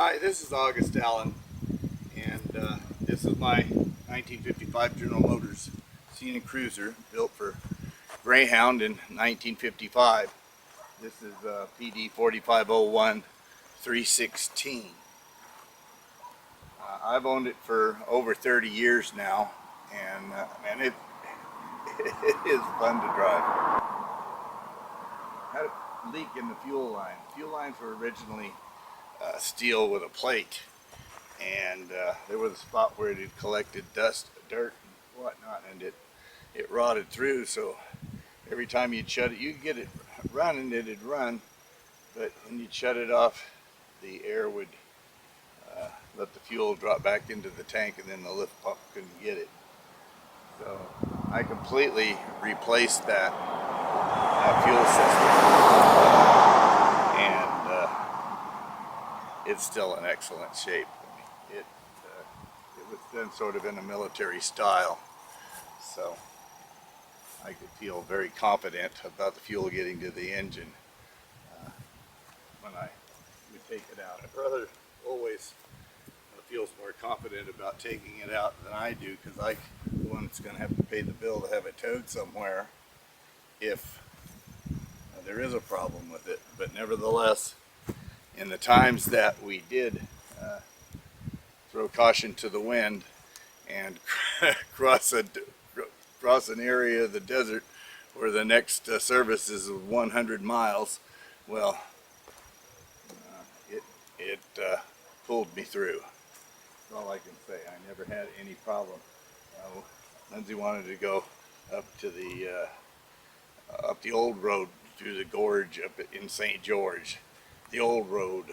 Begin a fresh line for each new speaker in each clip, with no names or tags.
Hi, this is August Allen, and this is my 1955 General Motors Scenic Cruiser built for Greyhound in 1955. This is PD 4501 316. I've owned it for over 30 years now, and man, it is fun to drive. Had a leak in the fuel line. Fuel lines were originally steel with a plate, and there was a spot where it had collected dust, dirt, and whatnot, and it rotted through. So every time you'd shut it, you'd get it running, it'd run, but when you'd shut it off, the air would let the fuel drop back into the tank, and then the lift pump couldn't get it. So I completely replaced that fuel system, and it's still in excellent shape. I mean, it was done sort of in a military style, so I could feel very confident about the fuel getting to the engine when I would take it out. My brother always feels more confident about taking it out than I do, because I'm the one that's going to have to pay the bill to have it towed somewhere if there is a problem with it. But nevertheless, in the times that we did throw caution to the wind and cross an area of the desert where the next service is 100 miles, well, it pulled me through. That's all I can say. I never had any problem. Lindsay wanted to go up to up the old road through the gorge up in St. George, the old road.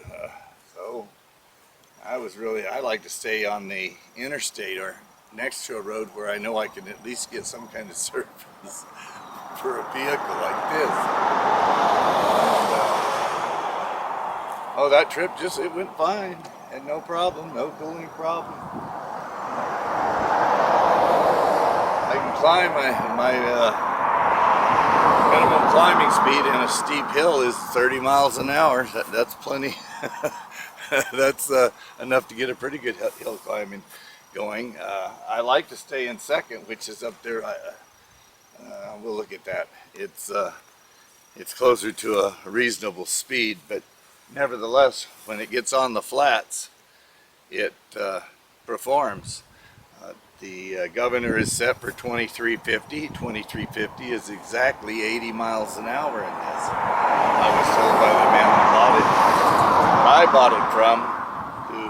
So I like to stay on the interstate or next to a road where I know I can at least get some kind of service for a vehicle like this. And, oh, that trip it went fine. Had no problem, no cooling problem. I can climb my minimum climbing speed in a steep hill is 30 miles an hour. That's plenty. That's enough to get a pretty good hill climbing going. I like to stay in second, which is up there. We'll look at that. It's closer to a reasonable speed, but nevertheless, when it gets on the flats, it performs. The governor is set for 2350. 2350 is exactly 80 miles an hour in this. I was told by the man who bought it from, who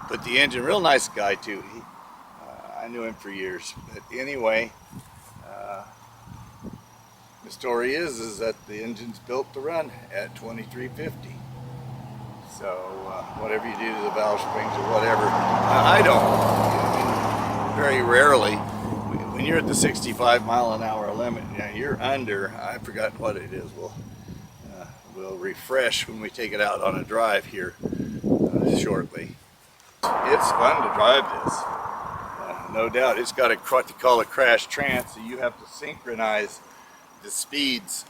put the engine, real nice guy too. I knew him for years. But anyway, the story is that the engine's built to run at 2350. So whatever you do to the valve springs or whatever, I don't. Very rarely, when you're at the 65 mile an hour limit, you're under. I forgot what it is. We'll refresh when we take it out on a drive here shortly. It's fun to drive this, no doubt. It's got what they call a crash trance, so you have to synchronize the speeds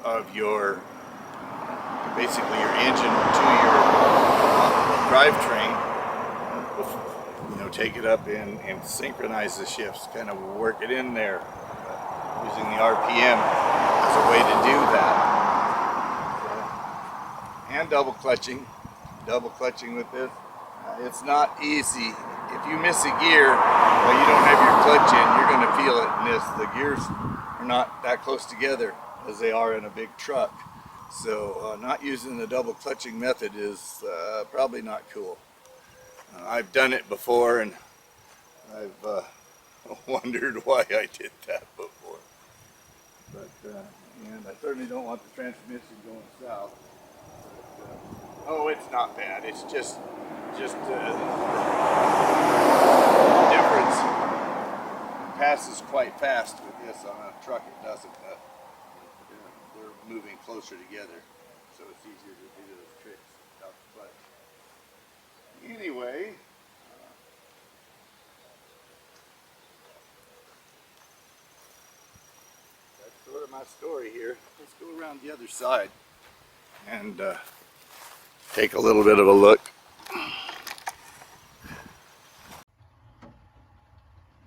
of basically your engine to your drivetrain. Take it up and synchronize the shifts, kind of work it in there using the RPM as a way to do that. So, and double clutching with this. It's not easy. If you miss a gear while you don't have your clutch in, you're going to feel it in this. The gears are not that close together as they are in a big truck. So not using the double clutching method is probably not cool. I've done it before, and I've wondered why I did that before. But and I certainly don't want the transmission going south. But, oh, it's not bad. It's just difference. It passes quite fast with this. On a truck, it doesn't. They're moving closer together, so it's easier to do those tricks without the clutch. Anyway, that's sort of my story here. Let's go around the other side and take a little bit of a look.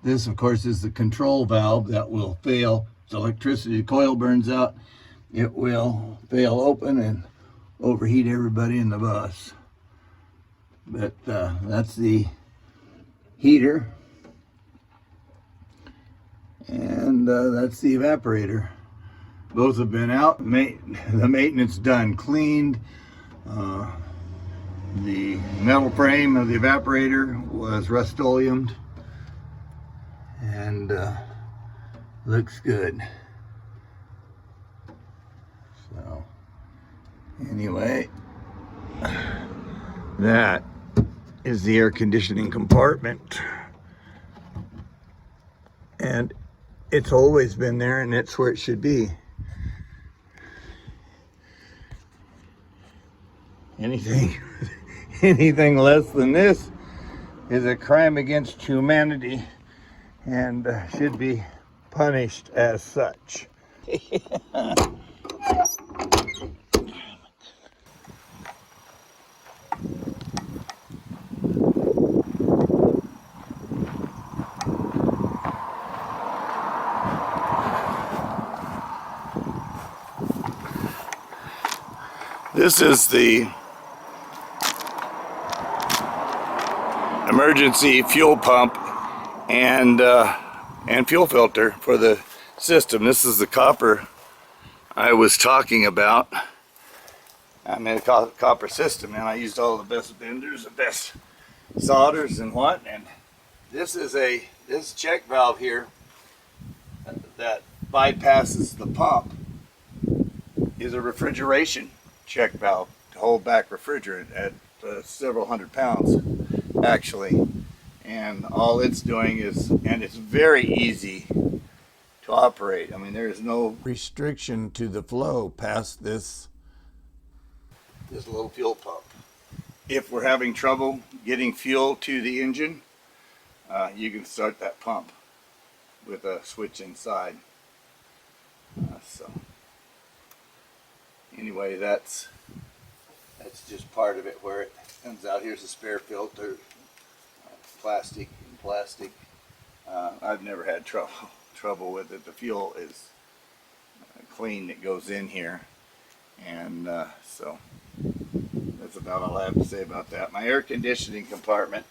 This, of course, is the control valve that will fail. If the electricity coil burns out, it will fail open and overheat everybody in the bus. But that's the heater, and that's the evaporator. Both have been out. The maintenance done, cleaned. The metal frame of the evaporator was Rust-Oleumed, and looks good. So anyway, that is the air conditioning compartment, and it's always been there, and it's where it should be. Anything less than this is a crime against humanity and should be punished as such. This is the emergency fuel pump and fuel filter for the system. This is the copper I was talking about. I made a copper system, and I used all the best benders, the best solders and what. And this is this check valve here that bypasses the pump is a refrigeration check valve to hold back refrigerant at several hundred pounds actually, and all it's doing is, and it's very easy to operate. I mean, there is no restriction to the flow past this little fuel pump. If we're having trouble getting fuel to the engine, you can start that pump with a switch inside. So anyway, that's just part of it where it comes out. Here's a spare filter, plastic and plastic. I've never had trouble with it. The fuel is clean that goes in here, and so that's about all I have to say about that. My air conditioning compartment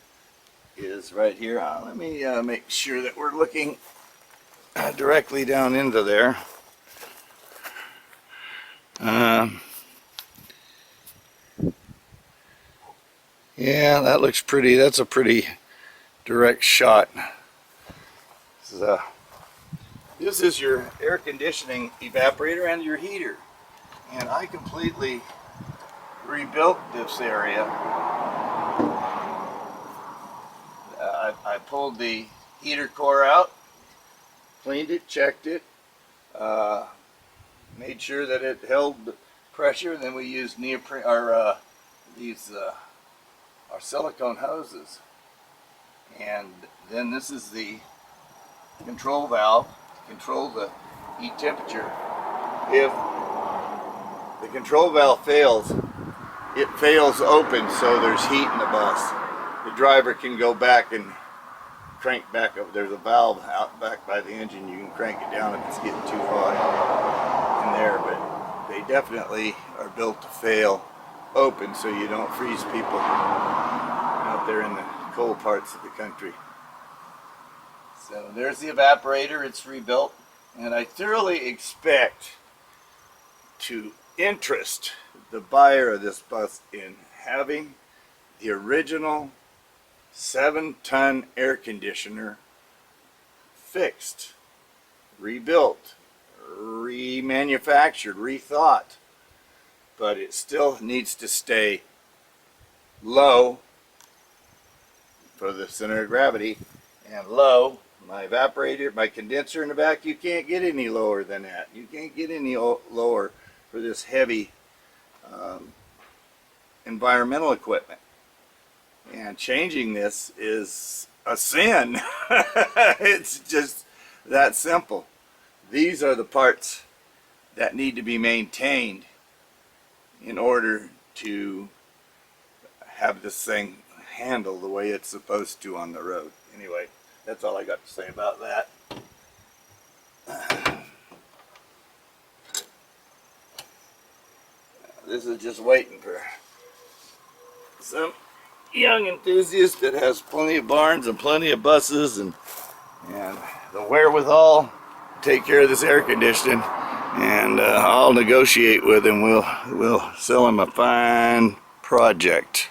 is right here. Let me make sure that we're looking directly down into there. Yeah, that looks pretty. That's a pretty direct shot. This is your air conditioning evaporator and your heater, and I completely rebuilt this area. I pulled the heater core out, cleaned it, checked it, made sure that it held the pressure, and then we used neoprene, our silicone hoses. And then this is the control valve to control the heat temperature. If the control valve fails, it fails open, so there's heat in the bus. The driver can go back and crank back up. There's a valve out back by the engine. You can crank it down if it's getting too hot in there, but they definitely are built to fail open so you don't freeze people out there in the cold parts of the country. So there's the evaporator. It's rebuilt, and I thoroughly expect to interest the buyer of this bus in having the original 7-ton air conditioner fixed, rebuilt, remanufactured, rethought, but it still needs to stay low for the center of gravity, and low. My evaporator, my condenser in the back, you can't get any lower than that. You can't get any lower for this heavy environmental equipment. And changing this is a sin. It's just that simple. These are the parts that need to be maintained in order to have this thing handle the way it's supposed to on the road. Anyway, that's all I got to say about that. This is just waiting for some young enthusiast that has plenty of barns and plenty of buses and the wherewithal to take care of this air conditioning, and I'll negotiate with him. We'll sell him a fine project.